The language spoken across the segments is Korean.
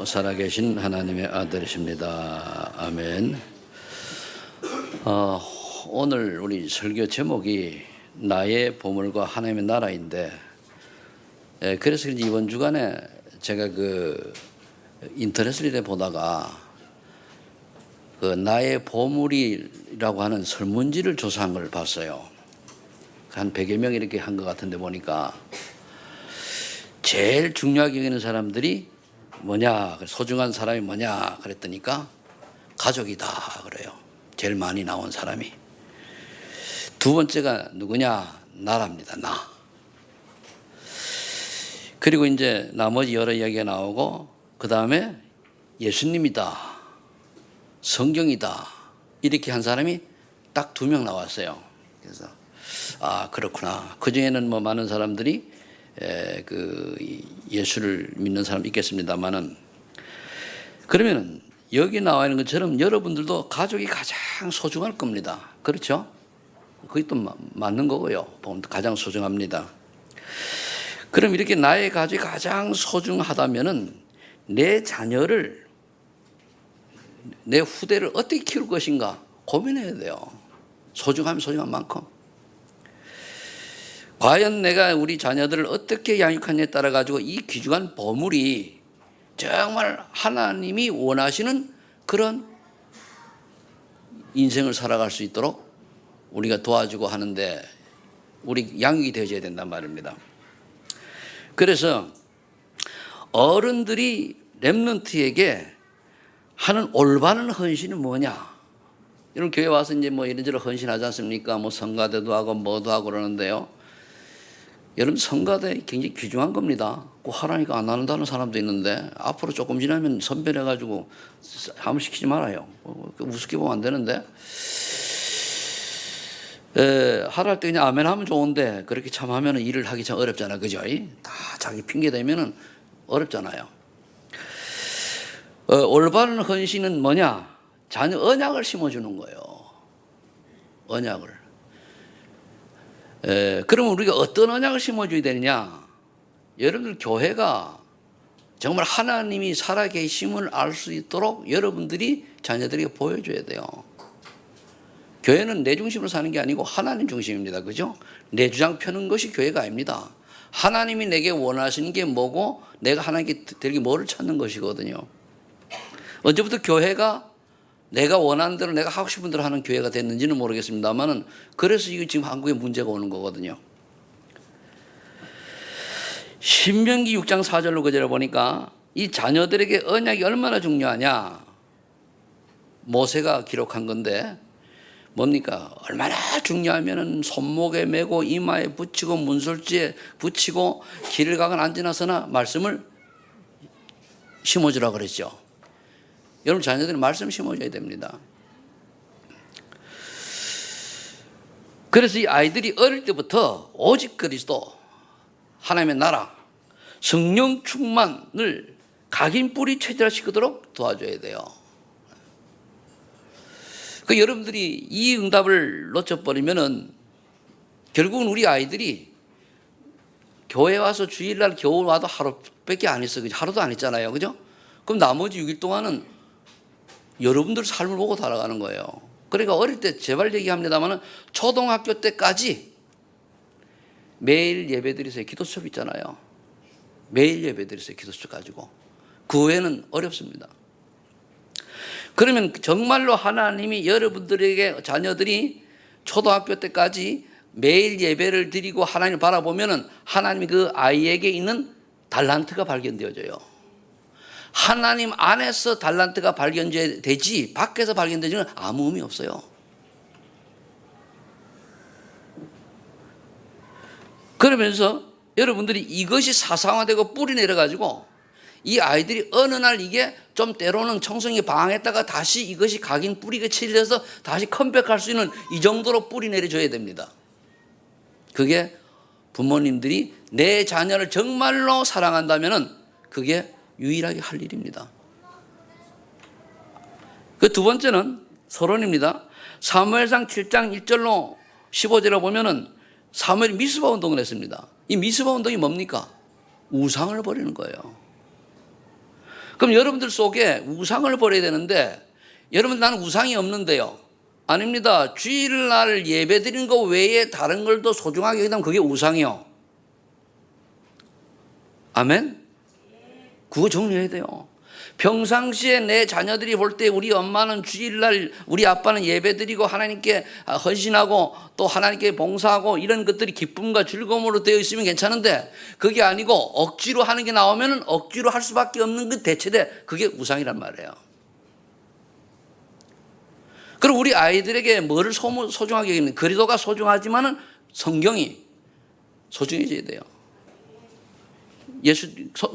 살아계신 하나님의 아들이십니다. 아멘. 오늘 우리 설교 제목이 나의 보물과 하나님의 나라인데, 그래서 이번 주간에 제가 인터넷을 이래 보다가 나의 보물이라고 하는 설문지를 조사한 걸 봤어요. 한 100여 명 이렇게 한 것 같은데 보니까 제일 중요하게 여기는 사람들이 뭐냐, 소중한 사람이 뭐냐 그랬더니까 가족이다 그래요. 제일 많이 나온 사람이. 두 번째가 누구냐? 나랍니다. 나. 그리고 이제 나머지 여러 이야기가 나오고, 그 다음에 예수님이다, 성경이다, 이렇게 한 사람이 딱 2명 나왔어요. 그래서 그렇구나. 그 중에는 뭐 많은 사람들이 예수를 믿는 사람 있겠습니다만은, 그러면은 여기 나와 있는 것처럼 여러분들도 가족이 가장 소중할 겁니다. 그렇죠? 그게 또 맞는 거고요. 가장 소중합니다. 그럼 이렇게 나의 가족이 가장 소중하다면은 내 자녀를, 내 후대를 어떻게 키울 것인가 고민해야 돼요. 소중하면 소중한 만큼. 과연 내가 우리 자녀들을 어떻게 양육하느냐에 따라 가지고 이 귀중한 보물이 정말 하나님이 원하시는 그런 인생을 살아갈 수 있도록 우리가 도와주고 하는데 우리 양육이 되어져야 된단 말입니다. 그래서 어른들이 렘넌트에게 하는 올바른 헌신은 뭐냐? 여러분 교회 와서 이제 뭐 이런저런 헌신하지 않습니까? 뭐 성가대도 하고 뭐도 하고 그러는데요. 여러분 성가대 굉장히 귀중한 겁니다. 꼭 하라니까 안 한다는 사람도 있는데 앞으로 조금 지나면 선별해가지고 아무 시키지 말아요. 우습게 보면 안 되는데, 하라 할 때 그냥 아멘 하면 좋은데 그렇게 참 하면 일을 하기 참 어렵잖아요. 그죠? 다 자기 핑계 대면은 어렵잖아요. 올바른 헌신은 뭐냐? 자녀 언약을 심어주는 거예요. 언약을. 그러면 우리가 어떤 언약을 심어줘야 되느냐? 여러분들 교회가 정말 하나님이 살아계심을 알 수 있도록 여러분들이 자녀들에게 보여줘야 돼요. 교회는 내 중심으로 사는 게 아니고 하나님 중심입니다. 그죠? 내 주장 펴는 것이 교회가 아닙니다. 하나님이 내게 원하시는 게 뭐고 내가 하나님께 드리기 뭐를 찾는 것이거든요. 언제부터 교회가 내가 원하는 대로 내가 하고 싶은 대로 하는 교회가 됐는지는 모르겠습니다만은, 그래서 이거 지금 한국에 문제가 오는 거거든요. 신명기 6장 4절로 그절에 보니까 이 자녀들에게 언약이 얼마나 중요하냐, 모세가 기록한 건데 뭡니까? 얼마나 중요하면은 손목에 메고 이마에 붙이고 문설주에 붙이고 길을 가건 앉으나서나 말씀을 심어주라 그랬죠. 여러분 자녀들은 말씀 심어줘야 됩니다. 그래서 이 아이들이 어릴 때부터 오직 그리스도, 하나님의 나라, 성령 충만을 각인 뿌리 체질화시키도록 도와줘야 돼요. 여러분들이 이 응답을 놓쳐버리면은 결국은 우리 아이들이 교회 와서 주일날 겨우 와도 하루밖에 안 있어. 하루도 안 있잖아요. 그죠? 그럼 나머지 6일 동안은 여러분들 삶을 보고 살아가는 거예요. 그러니까 어릴 때 제발 얘기합니다만 초등학교 때까지 매일 예배드리세요. 기도 수업 있잖아요. 매일 예배드리세요. 기도 수업 가지고. 그 외에는 어렵습니다. 그러면 정말로 하나님이 여러분들에게 자녀들이 초등학교 때까지 매일 예배를 드리고 하나님을 바라보면은 하나님이 그 아이에게 있는 달란트가 발견되어져요. 하나님 안에서 달란트가 발견되지 밖에서 발견되지는 아무 의미 없어요. 그러면서 여러분들이 이것이 사상화되고 뿌리 내려가지고 이 아이들이 어느 날 이게 좀 때로는 청성이 방황했다가 다시 이것이 각인 뿌리가 칠려서 다시 컴백할 수 있는 이 정도로 뿌리 내려줘야 됩니다. 그게 부모님들이 내 자녀를 정말로 사랑한다면은 그게 유일하게 할 일입니다. 그 두 번째는 서론입니다. 사무엘상 7장 1절로 15절에 보면은 사무엘이 미스바 운동을 했습니다. 이 미스바 운동이 뭡니까? 우상을 버리는 거예요. 그럼 여러분들 속에 우상을 버려야 되는데, 여러분 나는 우상이 없는데요. 아닙니다. 주일날 예배 드리는 거 외에 다른 걸 더 소중하게 여기다면 그게 우상이요. 아멘? 그거 정리해야 돼요. 평상시에 내 자녀들이 볼 때 우리 엄마는 주일날, 우리 아빠는 예배 드리고 하나님께 헌신하고 또 하나님께 봉사하고 이런 것들이 기쁨과 즐거움으로 되어 있으면 괜찮은데, 그게 아니고 억지로 하는 게 나오면 억지로 할 수밖에 없는 그 대체돼, 그게 우상이란 말이에요. 그리고 우리 아이들에게 뭐를 소중하게 여기는, 그리스도가 소중하지만은 성경이 소중해져야 돼요.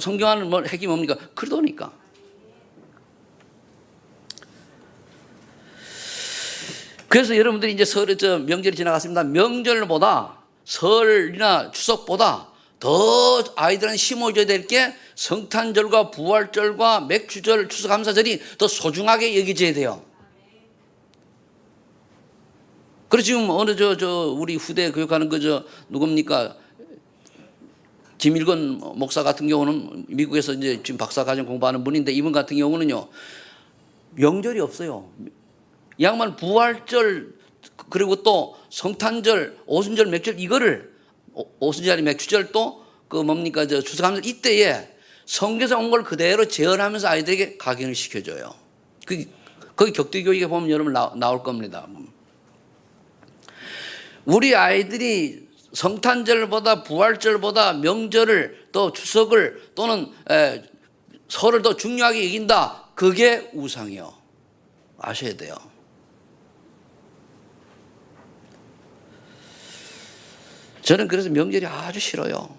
성경 안에 뭐 핵이 뭡니까? 그리스도니까. 그래서 여러분들이 이제 명절이 지나갔습니다. 명절보다 설이나 추석보다 더 아이들한테 심어줘야 될 게 성탄절과 부활절과 맥주절, 추수감사절이 더 소중하게 여겨져야 돼요. 그래서 지금 어느 우리 후대 교육하는 누굽니까? 김일건 목사 같은 경우는 미국에서 이제 지금 박사과정 공부하는 분인데, 이분 같은 경우는요, 명절이 없어요. 이 양반 부활절, 그리고 또 성탄절, 오순절, 맥주절, 이거를 오순절이 맥주절 또 추수감사절 이때에 성경에서 온 걸 그대로 재현하면서 아이들에게 각인을 시켜줘요. 거기 격투교육에 보면 여러분 나올 겁니다. 우리 아이들이 성탄절보다 부활절보다 명절을 또 추석을 또는 설을 더 중요하게 여긴다. 그게 우상이요. 아셔야 돼요. 저는 그래서 명절이 아주 싫어요.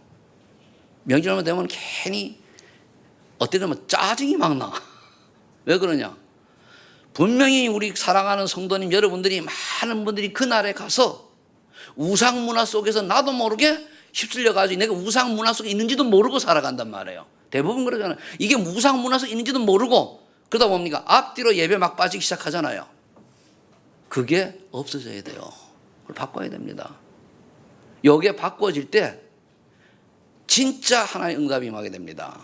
명절만 되면 괜히 어떻게 되면 짜증이 막 나. 왜 그러냐? 분명히 우리 사랑하는 성도님 여러분들이, 많은 분들이 그날에 가서 우상 문화 속에서 나도 모르게 휩쓸려가지고 내가 우상 문화 속에 있는지도 모르고 살아간단 말이에요. 대부분 그러잖아요. 이게 우상 문화 속에 있는지도 모르고 그러다 뭡니까? 앞뒤로 예배 막 빠지기 시작하잖아요. 그게 없어져야 돼요. 그걸 바꿔야 됩니다. 여기에 바꿔질 때 진짜 하나의 응답이 임하게 됩니다.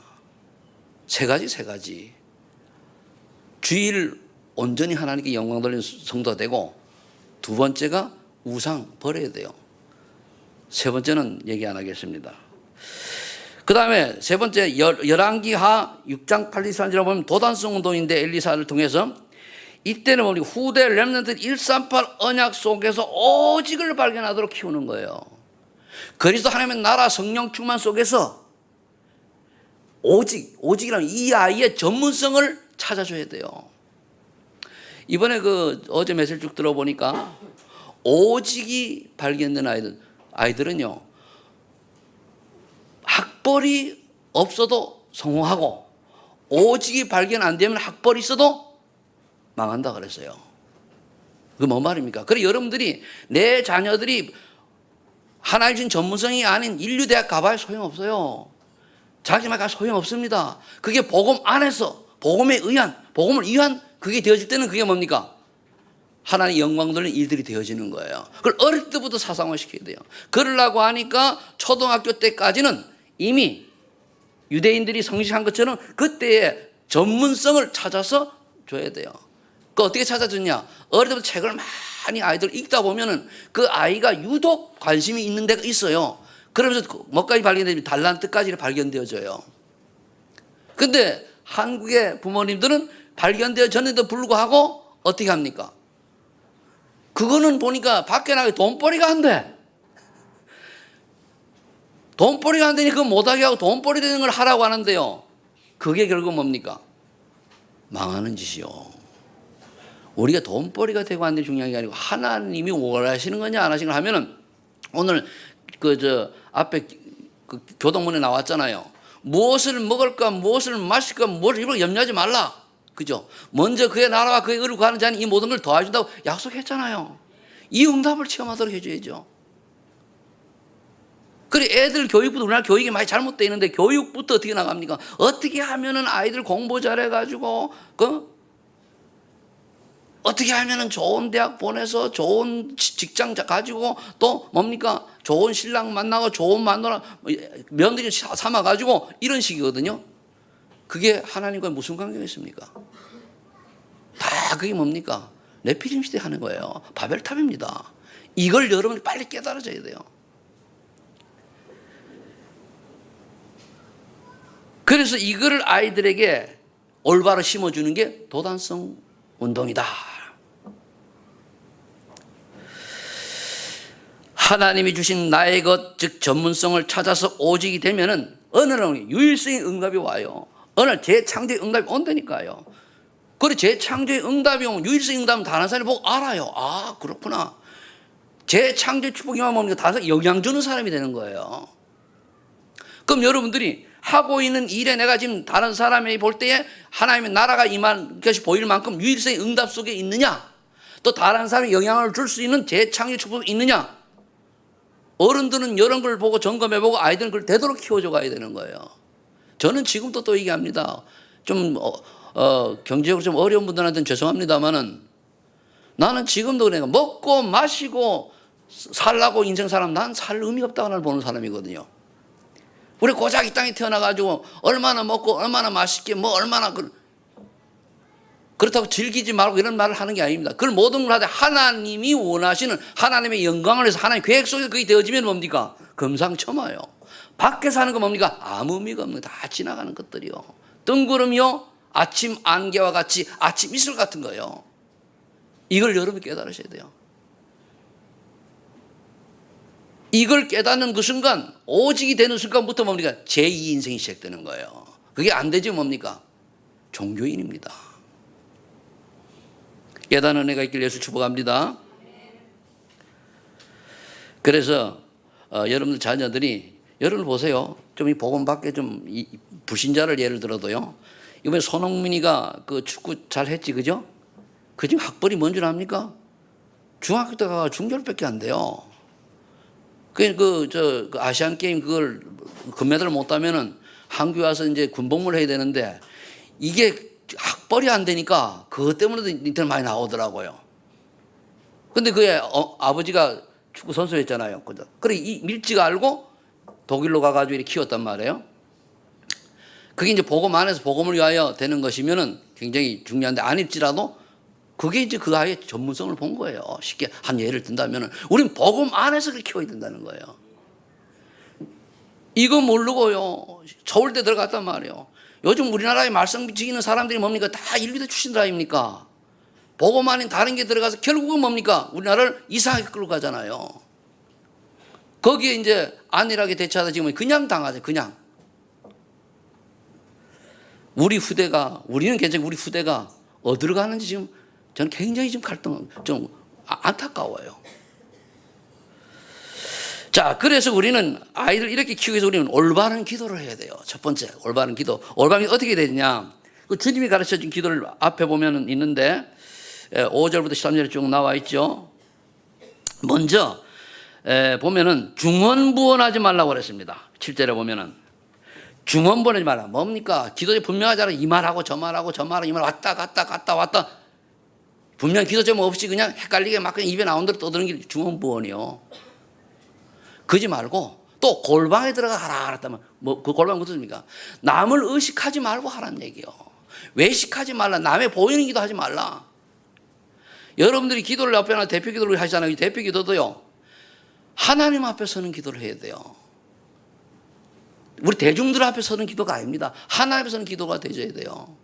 세 가지. 주일 온전히 하나님께 영광 돌리는 성도가 되고, 두 번째가 우상 버려야 돼요. 세 번째는 얘기 안 하겠습니다. 그 다음에 세 번째, 열왕기하 6장 8-23절에 보면 도단성 운동인데, 엘리사를 통해서 이때는 우리 후대 렘넌트 138 언약 속에서 오직을 발견하도록 키우는 거예요. 그리스도 하나님의 나라 성령 충만 속에서 오직이라면 이 아이의 전문성을 찾아줘야 돼요. 이번에 어제 메시지 쭉 들어보니까 오직이 발견된 아이들은요, 학벌이 없어도 성공하고, 오직이 발견 안 되면 학벌이 있어도 망한다 그랬어요. 그게 뭔 말입니까? 그래, 여러분들이, 내 자녀들이 하나님 준 전문성이 아닌 인류대학 가봐야 소용없어요. 자기만 가서 소용없습니다. 그게 복음 안에서 복음을 위한 그게 되어질 때는 그게 뭡니까? 하나님 영광 돌리는 일들이 되어지는 거예요. 그걸 어릴 때부터 사상화시켜야 돼요. 그러려고 하니까 초등학교 때까지는 이미 유대인들이 성식한 것처럼 그때의 전문성을 찾아서 줘야 돼요. 그 어떻게 찾아줬냐? 어릴 때부터 책을 많이 아이들 읽다 보면은 그 아이가 유독 관심이 있는 데가 있어요. 그러면서 뭐까지 발견되면 달란트까지 발견되어져요. 근데 한국의 부모님들은 발견되어졌는데도 불구하고 어떻게 합니까? 그거는 보니까 밖에 나가기 돈벌이가 안 돼. 돈벌이가 안 되니 그거 못하게 하고 돈벌이 되는 걸 하라고 하는데요. 그게 결국 뭡니까? 망하는 짓이요. 우리가 돈벌이가 되고 안 되는 중요한 게 아니고 하나님이 원하시는 거냐 안 하시는 걸 하면은, 오늘 앞에 교동문에 나왔잖아요. 무엇을 먹을까, 무엇을 마실까, 무엇을 입을까 염려하지 말라. 그죠? 먼저 그의 나라와 그의 의를 구하는 자는 이 모든 걸 더해준다고 약속했잖아요. 이 응답을 체험하도록 해줘야죠. 그래, 애들 교육부터, 우리나라 교육이 많이 잘못되어 있는데 교육부터 어떻게 나갑니까? 어떻게 하면은 아이들 공부 잘해가지고 어떻게 하면은 좋은 대학 보내서 좋은 직장 가지고 또 뭡니까? 좋은 신랑 만나고 좋은 며느리 삼아가지고 이런 식이거든요. 그게 하나님과 무슨 관계가 있습니까? 다 그게 뭡니까? 네피림 시대 하는 거예요. 바벨탑입니다. 이걸 여러분이 빨리 깨달아져야 돼요. 그래서 이거를 아이들에게 올바로 심어주는 게 도단성 운동이다. 하나님이 주신 나의 것, 즉 전문성을 찾아서 오직이 되면은 어느 날 유일성의 응답이 와요. 어느 날 재창조의 응답이 온다니까요. 그리고 재창조의 응답이 오면 유일성의 응답은 다른 사람이 보고 알아요. 아, 그렇구나. 재창조의 축복이만 뭡니까? 다른 사람이 영향 주는 사람이 되는 거예요. 그럼 여러분들이 하고 있는 일에 내가 지금 다른 사람이 볼 때에 하나님의 나라가 임한 것이 보일 만큼 유일성의 응답 속에 있느냐? 또 다른 사람이 영향을 줄 수 있는 재창조 축복이 있느냐? 어른들은 이런 걸 보고 점검해보고 아이들은 그걸 되도록 키워줘 가야 되는 거예요. 저는 지금도 또 얘기합니다. 좀 경제적으로 좀 어려운 분들한테는 죄송합니다만은 나는 지금도 그래. 먹고 마시고 살라고 인생 사람 난 살 의미가 없다고 나를 보는 사람이거든요. 우리 고작 이 땅에 태어나가지고 얼마나 먹고 얼마나 맛있게 뭐 얼마나 그렇다고 즐기지 말고 이런 말을 하는 게 아닙니다. 그걸 모든 걸 하되 하나님이 원하시는 하나님의 영광을 위해서 하나님 계획 속에 그게 되어지면 뭡니까? 금상첨화요. 밖에 사는 거 뭡니까? 아무 의미가 없는 다 지나가는 것들이요. 뜬구름이요. 아침 안개와 같이 아침 이슬 같은 거예요. 이걸 여러분이 깨달으셔야 돼요. 이걸 깨닫는 그 순간 오직이 되는 순간부터 뭡니까? 제2 인생이 시작되는 거예요. 그게 안 되지 뭡니까? 종교인입니다. 깨닫는 은혜가 있길 예수 축복합니다. 그래서 여러분들 자녀들이 여러분 보세요. 좀 이 복음 밖에 좀 불신자를 예를 들어도요. 이번에 손흥민이가 그 축구 잘 했지, 그죠? 그 지금 학벌이 뭔 줄 압니까? 중학교 때 가서 중졸밖에 안 돼요. 그 아시안 게임 그걸 금메달을 못 따면은 한국에 와서 이제 군복무를 해야 되는데 이게 학벌이 안 되니까 그것 때문에도 인터넷 많이 나오더라고요. 근데 그의 아버지가 축구 선수였잖아요. 그래 이 밀지가 알고 독일로 가가지고 이렇게 키웠단 말이에요. 그게 이제 복음 안에서 복음을 위하여 되는 것이면은 굉장히 중요한데 아닐지라도 그게 이제 그 아이의 전문성을 본 거예요. 쉽게 한 예를 든다면은 우린 복음 안에서 그렇게 키워야 된다는 거예요. 이거 모르고요. 서울대 들어갔단 말이에요. 요즘 우리나라에 말씀 지키는 사람들이 뭡니까? 다 인류대 출신들 아닙니까? 복음 아닌 다른 게 들어가서 결국은 뭡니까? 우리나라를 이상하게 끌고 가잖아요. 거기에 이제 안일하게 대처하다 지금 그냥 당하죠. 그냥. 우리는 괜찮고 우리 후대가 어디로 가는지 지금 저는 굉장히 좀 좀 안타까워요. 자, 그래서 우리는 아이들 이렇게 키우기 위해서 우리는 올바른 기도를 해야 돼요. 첫 번째, 올바른 기도. 올바른 기도 어떻게 되느냐? 그 주님이 가르쳐 준 기도를 앞에 보면 있는데 5절부터 13절에 쭉 나와 있죠. 먼저 보면은 중언부언하지 말라고 그랬습니다. 7절에 보면은 중언부언하지 말라. 뭡니까? 기도에 분명하잖아요. 이 말하고 저 말하고 저 말하고 이 말 왔다 갔다 왔다. 분명 기도 제목 없이 그냥 헷갈리게 막 그냥 입에 나온 대로 떠드는 게 중언부언이요. 그러지 말고 또 골방에 들어가 하라 그랬다면 뭐 그 골방 무슨 뜻입니까? 남을 의식하지 말고 하라는 얘기요. 외식하지 말라. 남의 보이는 기도 하지 말라. 여러분들이 기도를 앞에 하나 대표 기도를 하시잖아요. 대표 기도도요. 하나님 앞에 서는 기도를 해야 돼요. 우리 대중들 앞에 서는 기도가 아닙니다. 하나님 앞에 서는 기도가 되어야 돼요.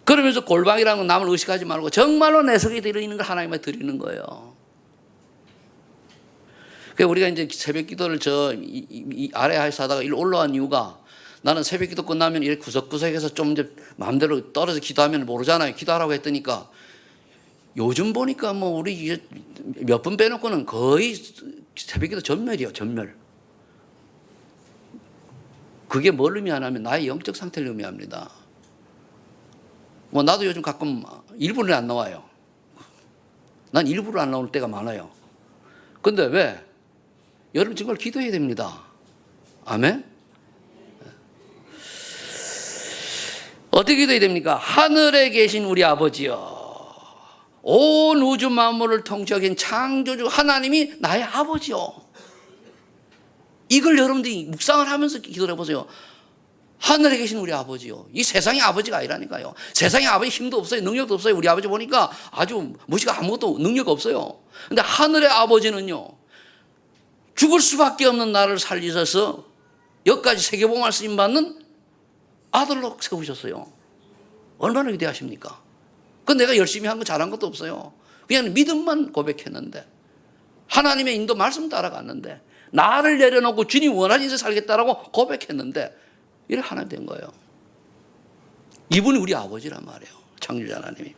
그러면서 골방이라는 건 남을 의식하지 말고 정말로 내 속에 들어있는 걸 하나님께 드리는 거예요. 그러니까 우리가 이제 새벽 기도를 이 아래에서 하다가 일로 올라간 이유가 나는 새벽 기도 끝나면 이렇게 구석구석에서 좀 이제 마음대로 떨어져 기도하면 모르잖아요. 기도하라고 했더니까 요즘 보니까 뭐 우리 몇 분 빼놓고는 거의 새벽 기도 전멸이요. 전멸. 그게 뭘 의미하냐면 나의 영적 상태를 의미합니다. 뭐 나도 요즘 가끔 일부러 안 나와요. 난 일부러 안 나올 때가 많아요. 근데 왜? 여러분 정말 기도해야 됩니다. 아멘? 어떻게 기도해야 됩니까? 하늘에 계신 우리 아버지여, 온 우주 만물을 통치하신 창조주 하나님이 나의 아버지요. 이걸 여러분들이 묵상을 하면서 기도를 해보세요. 하늘에 계신 우리 아버지요. 이 세상의 아버지가 아니라니까요. 세상의 아버지 힘도 없어요. 능력도 없어요. 우리 아버지 보니까 아주 무시가 아무것도 능력 없어요. 근데 하늘의 아버지는요, 죽을 수밖에 없는 나를 살리셔서 여기까지 세계복음을 쓰임받는 아들로 세우셨어요. 얼마나 위대하십니까? 그 내가 열심히 한 거 잘한 것도 없어요. 그냥 믿음만 고백했는데, 하나님의 인도 말씀 따라갔는데, 나를 내려놓고 주님 원하신 대로 살겠다라고 고백했는데 이렇게 하나님 된 거예요. 이분이 우리 아버지란 말이에요. 창조자 하나님이.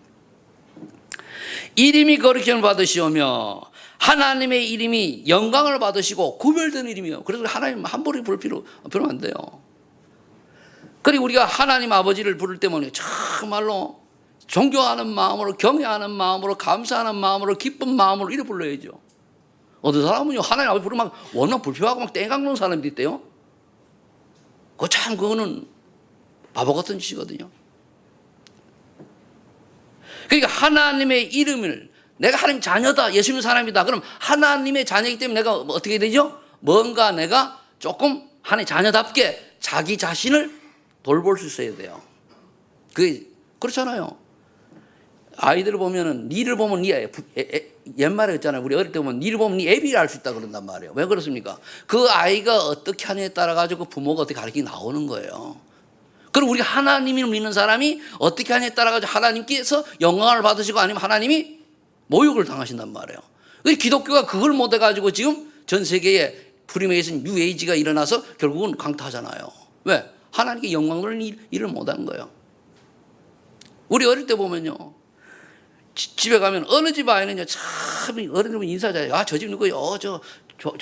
이름이 거룩함을 받으시오며 하나님의 이름이 영광을 받으시고 구별된 이름이에요. 그래서 하나님 함부로 부를 필요는 안 돼요. 그리고 우리가 하나님 아버지를 부를 때면 정말로 존경하는 마음으로, 경외하는 마음으로, 감사하는 마음으로, 기쁜 마음으로 이렇게 불러야죠. 어떤 사람은요, 하나님 아버지 부르면 워낙 불평하고 막 땡깡는 사람들이 있대요. 그거는 바보 같은 짓이거든요. 그러니까 하나님의 이름을, 내가 하나님 자녀다, 예수님 사람이다. 그럼 하나님의 자녀이기 때문에 내가 어떻게 되죠? 뭔가 내가 조금 하나님 자녀답게 자기 자신을 돌볼 수 있어야 돼요. 그렇잖아요. 아이들을 보면은, 니를 보면 옛말에 있잖아요. 우리 어릴 때 보면 니를 보면 니 애비를 알 수 있다 그런단 말이에요. 왜 그렇습니까? 그 아이가 어떻게 하느냐에 따라 가지고 부모가 어떻게 가르치기 나오는 거예요. 그럼 우리가 하나님을 믿는 사람이 어떻게 하느냐에 따라 가지고 하나님께서 영광을 받으시고 아니면 하나님이 모욕을 당하신단 말이에요. 기독교가 그걸 못해 가지고 지금 전 세계에 프리메이슨 뉴에이지가 일어나서 결국은 강타하잖아요. 왜? 하나님께 영광 돌리는 일을 못한 거예요. 우리 어릴 때 보면요, 집에 가면 어느 집 아이는요, 참 어른들은 인사하잖아요. 아, 저 집 누구요? 저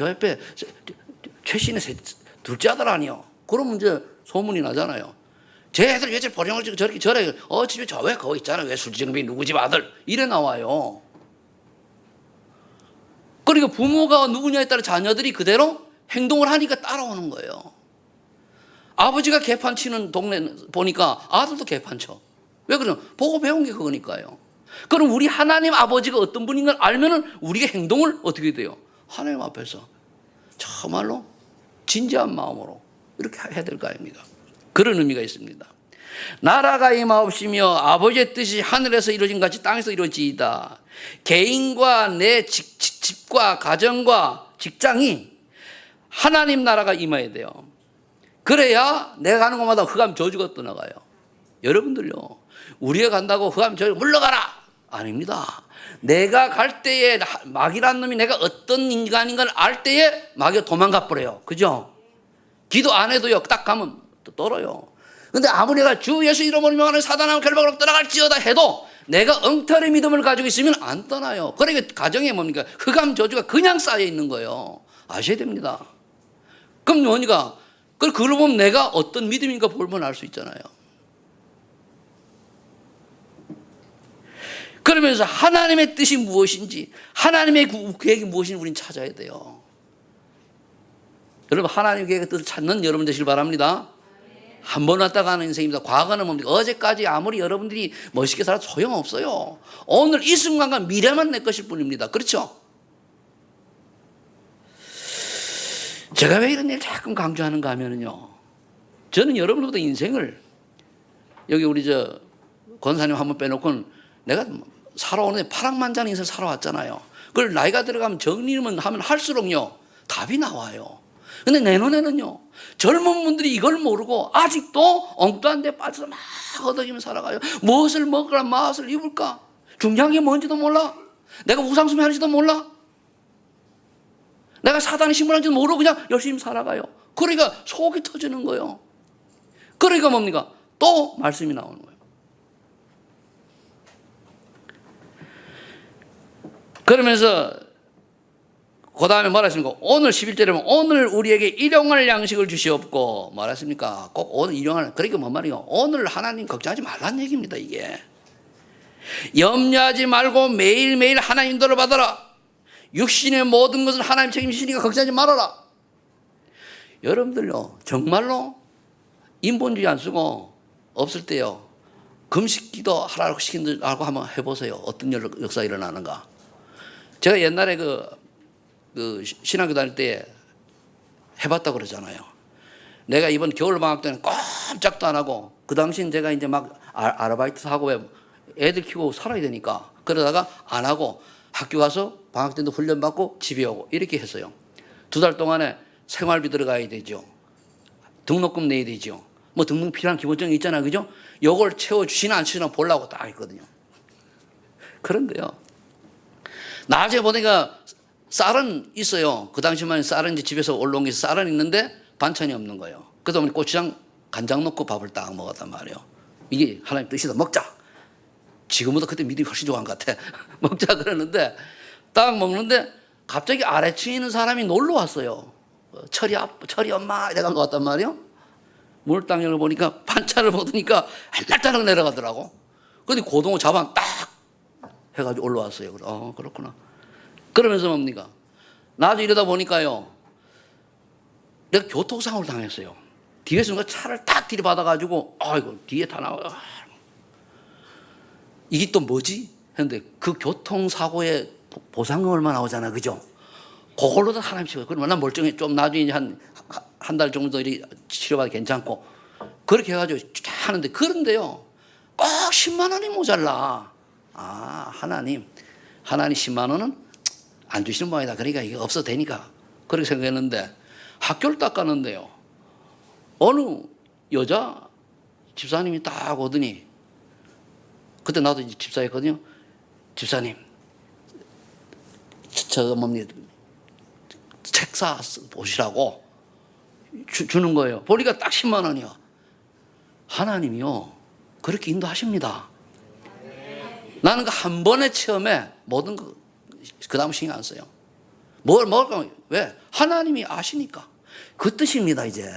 옆에 최신의 둘째 아들 아니요? 그러면 이제 소문이 나잖아요. 제 애들 왜 저렇게 버령을 찍고 저렇게 저래? 집에 저 왜 거기 있잖아. 왜 술집이 누구 집 아들? 이래 나와요. 그러니까 부모가 누구냐에 따라 자녀들이 그대로 행동을 하니까 따라오는 거예요. 아버지가 개판 치는 동네 보니까 아들도 개판 쳐. 왜 그러냐? 보고 배운 게 그거니까요. 그럼 우리 하나님 아버지가 어떤 분인 걸 알면은 우리가 행동을 어떻게 돼요? 하나님 앞에서 정말로 진지한 마음으로 이렇게 해야 될 거 아닙니까? 그런 의미가 있습니다. 나라가 임하옵시며 아버지의 뜻이 하늘에서 이루어진 같이 땅에서 이루어지이다. 개인과 내 집과 가정과 직장이 하나님 나라가 임해야 돼요. 그래야 내가 가는 곳마다 흑암 저주가 떠나가요. 여러분들요, 우리가 간다고 흑암 저주 물러가라! 아닙니다. 내가 갈 때에 마귀란 놈이 내가 어떤 인간인 걸 알 때에 마귀가 도망가 버려요. 그죠? 기도 안 해도요, 딱 가면 또 떨어요. 근데 아무리 내가 주 예수 이름으로 명하는 사단하고 결박으로 떠나갈지어다 해도 내가 엉터리 믿음을 가지고 있으면 안 떠나요. 그러니까 가정에 뭡니까? 흑암 저주가 그냥 쌓여 있는 거예요. 아셔야 됩니다. 그럼 뭐니까? 그걸 보면 내가 어떤 믿음인가 보면 알 수 있잖아요. 그러면서 하나님의 뜻이 무엇인지, 하나님의 계획이 무엇인지 우리는 찾아야 돼요. 여러분, 하나님의 계획의 뜻을 찾는 여러분 되시길 바랍니다. 한 번 왔다 가는 인생입니다. 과거는 뭡니까? 어제까지 아무리 여러분들이 멋있게 살아도 소용없어요. 오늘 이 순간과 미래만 내 것일 뿐입니다. 그렇죠? 제가 왜 이런 일을 자꾸 강조하는가 하면요, 저는 여러분보다 인생을, 여기 우리 권사님 한 번 빼놓고는 내가 살아오는데 파랑만장 인생을 살아왔잖아요. 그걸 나이가 들어가면 정리만 하면 할수록요, 답이 나와요. 근데 내 눈에는요, 젊은 분들이 이걸 모르고 아직도 엉뚱한 데 빠져서 막 허덕이며 살아가요. 무엇을 먹을까, 무엇을 입을까, 중요한 게 뭔지도 몰라. 내가 우상숭배 하는지도 몰라. 내가 사단의 신분한지도 모르고 그냥 열심히 살아가요. 그러니까 속이 터지는 거예요. 그러니까 뭡니까? 또 말씀이 나오는 거예요. 그러면서 그 다음에 뭐라 했습니까? 오늘 11절에 보면 오늘 우리에게 일용할 양식을 주시옵고 뭐라 했습니까? 꼭 오늘 일용할, 그러니까 뭔 말이에요? 오늘 하나님 걱정하지 말라는 얘기입니다. 이게 염려하지 말고 매일매일 하나님 인도를 받아라. 육신의 모든 것을 하나님 책임지시니까 걱정하지 말아라. 여러분들요, 정말로 인본주의 안 쓰고 없을 때요, 금식기도 하라고 시킨다고 한번 해보세요. 어떤 역사가 일어나는가. 제가 옛날에 그 신학교 다닐 때 해봤다고 그러잖아요. 내가 이번 겨울방학 때는 꼼짝도 안 하고, 그 당시엔 제가 이제 막 아르바이트 하고 왜 애들 키우고 살아야 되니까 그러다가 안 하고 학교 가서 방학 때도 훈련받고 집에 오고 이렇게 했어요. 2달 동안에 생활비 들어가야 되죠. 등록금 내야 되죠. 뭐 등록 필요한 기본적인 있잖아, 그죠? 요걸 채워주시나 안 주시나 보려고 딱 했거든요. 그런데요, 나중에 보니까 쌀은 있어요. 그 당시만 쌀은 이제 집에서 올라온 게 쌀은 있는데 반찬이 없는 거예요. 그러다 보니 고추장, 간장 넣고 밥을 딱 먹었단 말이에요. 이게 하나님 뜻이다. 먹자. 지금보다 그때 믿음이 훨씬 좋은 것 같아. 먹자 그러는데 딱 먹는데 갑자기 아래층에 있는 사람이 놀러 왔어요. 철이 엄마 이래간 것 같단 말이에요. 문을 딱 열어보니까 반찬을 먹으니까 한달따락 내려가더라고. 근데 고등어 자반 딱 해가지고 올라왔어요. 그렇구나. 그러면서 뭡니까? 나도 이러다 보니까요, 내가 교통사고를 당했어요. 뒤에서 누가 차를 딱 들이받아가지고, 아이고, 뒤에 다 나와요. 이게 또 뭐지? 했는데 그 교통사고에 보상금 얼마 나오잖아, 그죠? 그걸로도 하나님 치고, 그러면 난 멀쩡해. 좀 나중에 이제 한 달 정도 치료받아 괜찮고. 그렇게 해가지고 쫙 하는데, 그런데요, 꼭 10만 원이 모자라. 하나님 10만 원은 안 주시는 모양이다. 그러니까 이게 없어도 되니까. 그렇게 생각했는데, 학교를 딱 가는데요, 어느 여자 집사님이 딱 오더니, 그때 나도 이제 집사였거든요. 집사님, 저 뭡니까, 책 사 보시라고 주는 거예요. 보니까 딱 10만 원이요. 하나님이요, 그렇게 인도하십니다. 나는 그 한 번의 체험에 모든 그 다음 신경 안 써요. 뭘 먹을까? 왜? 하나님이 아시니까. 그 뜻입니다, 이제.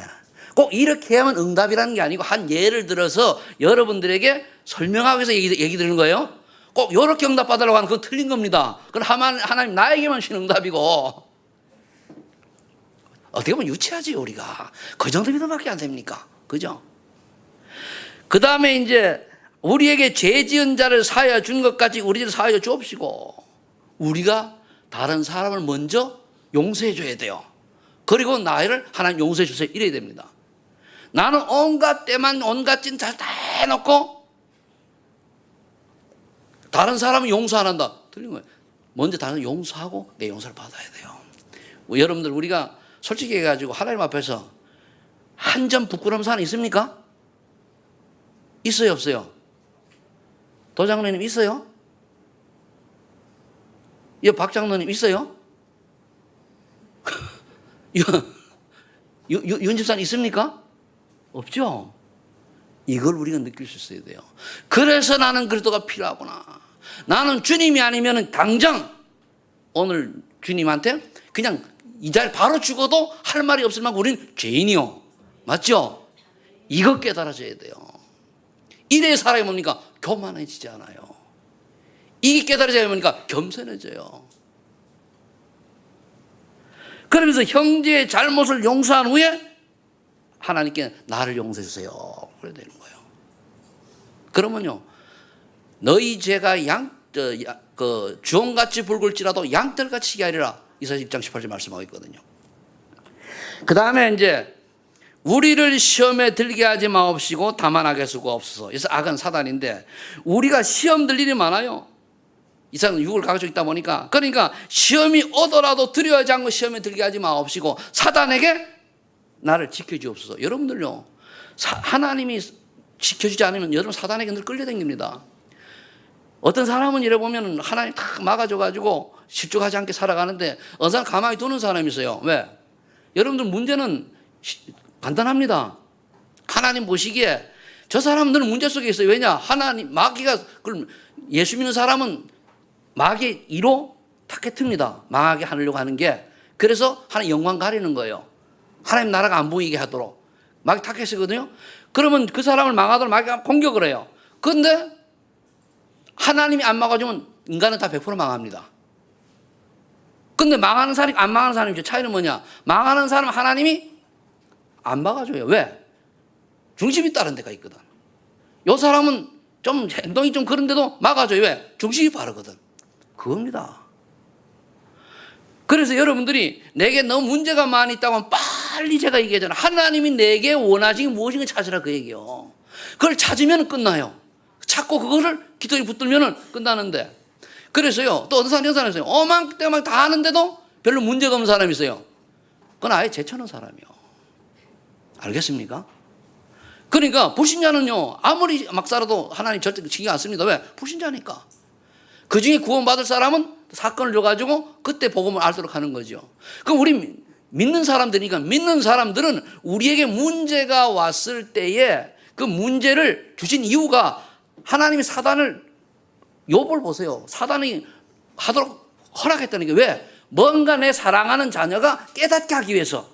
꼭 이렇게 하면 응답이라는 게 아니고, 한 예를 들어서 여러분들에게 설명하기 위해서 얘기 드리는 거예요. 꼭 이렇게 응답받으라고 하는 그건 틀린 겁니다. 그건 하나님 나에게만 주는 응답이고, 어떻게 보면 유치하지, 우리가. 그 정도 믿음밖에 안 됩니까? 그죠? 그 다음에 이제 우리에게 죄 지은 자를 사하여 준 것까지 우리를 사하여 주옵시고, 우리가 다른 사람을 먼저 용서해 줘야 돼요. 그리고 나를 하나님 용서해 주세요, 이래야 됩니다. 나는 온갖 때만 온갖 짓 다 해놓고 다른 사람은 용서 안 한다. 틀린 거예요. 먼저 다른 용서하고 내 용서를 받아야 돼요. 여러분들, 우리가 솔직히 해가지고 하나님 앞에서 한 점 부끄러움 사는 있습니까? 있어요, 없어요? 도장로님 있어요? 박 장로님 있어요? 윤 집사님 있습니까? 없죠? 이걸 우리가 느낄 수 있어야 돼요. 그래서 나는 그리스도가 필요하구나. 나는 주님이 아니면 당장 오늘 주님한테 그냥 이 자리에 바로 죽어도 할 말이 없을 만큼 우리는 죄인이요. 맞죠? 이거 깨달아져야 돼요. 이래야 사람이 뭡니까? 교만해지지 않아요. 이게 깨달아져야 뭡니까? 겸손해져요. 그러면서 형제의 잘못을 용서한 후에 하나님께 나를 용서해 주세요. 그래야 되는 거예요. 그러면요, 너희 죄가 주홍같이 붉을지라도 양털같이 희게 하리라. 이사야 1장 18절 말씀하고 있거든요. 그 다음에 이제 우리를 시험에 들게 하지 마옵시고 다만 악의 수가 없어서. 그래서 악은 사단인데 우리가 시험 들 일이 많아요. 이 사람은 육을 가지고 있다 보니까. 그러니까 시험이 오더라도 두려워하지 않고 시험에 들게 하지 마옵시고 사단에게 나를 지켜주옵소서. 여러분들요, 하나님이 지켜주지 않으면 여러분 사단에게 늘 끌려다닙니다. 어떤 사람은 이래 보면 하나님 탁 막아줘가지고 집중하지 않게 살아가는데 어느 사람 가만히 두는 사람이 있어요. 왜? 여러분들 문제는 간단합니다. 하나님 보시기에 저 사람들은 문제 속에 있어요. 왜냐? 하나님, 마귀가, 예수 믿는 사람은 마귀의 이로 타겟입니다. 망하게 하려고 하는 게. 그래서 하나님 영광 가리는 거예요. 하나님 나라가 안 보이게 하도록. 마귀 타겟이거든요. 그러면 그 사람을 망하도록 마귀가 공격을 해요. 그런데 하나님이 안 막아주면 인간은 다 100% 망합니다. 근데 망하는 사람이 안 망하는 사람이죠. 차이는 뭐냐? 망하는 사람은 하나님이 안 막아줘요. 왜? 중심이 다른 데가 있거든. 이 사람은 좀 행동이 좀 그런데도 막아줘요. 왜? 중심이 바르거든. 그겁니다. 그래서 여러분들이 내게 너무 문제가 많이 있다고 하면 빨리 제가 얘기하잖아요. 하나님이 내게 원하시는 게 무엇인가 찾으라 그 얘기요. 그걸 찾으면 끝나요. 찾고 그거를 기도에 붙들면 끝나는데. 그래서요, 또 어떤 사람이 있어요. 어망때망 다 하는데도 별로 문제가 없는 사람이 있어요. 그건 아예 제쳐놓은 사람이요. 알겠습니까? 그러니까 불신자는요, 아무리 막 살아도 하나님 절대 신경 안 씁니다. 왜? 불신자니까. 그 중에 구원받을 사람은 사건을 줘가지고 그때 복음을 알도록 하는 거죠. 그럼 우리 믿는 사람들이니까 믿는 사람들은 우리에게 문제가 왔을 때에 그 문제를 주신 이유가 하나님이 사단을 욥을 보세요. 사단이 하도록 허락했다는 게 왜? 뭔가 내 사랑하는 자녀가 깨닫게 하기 위해서.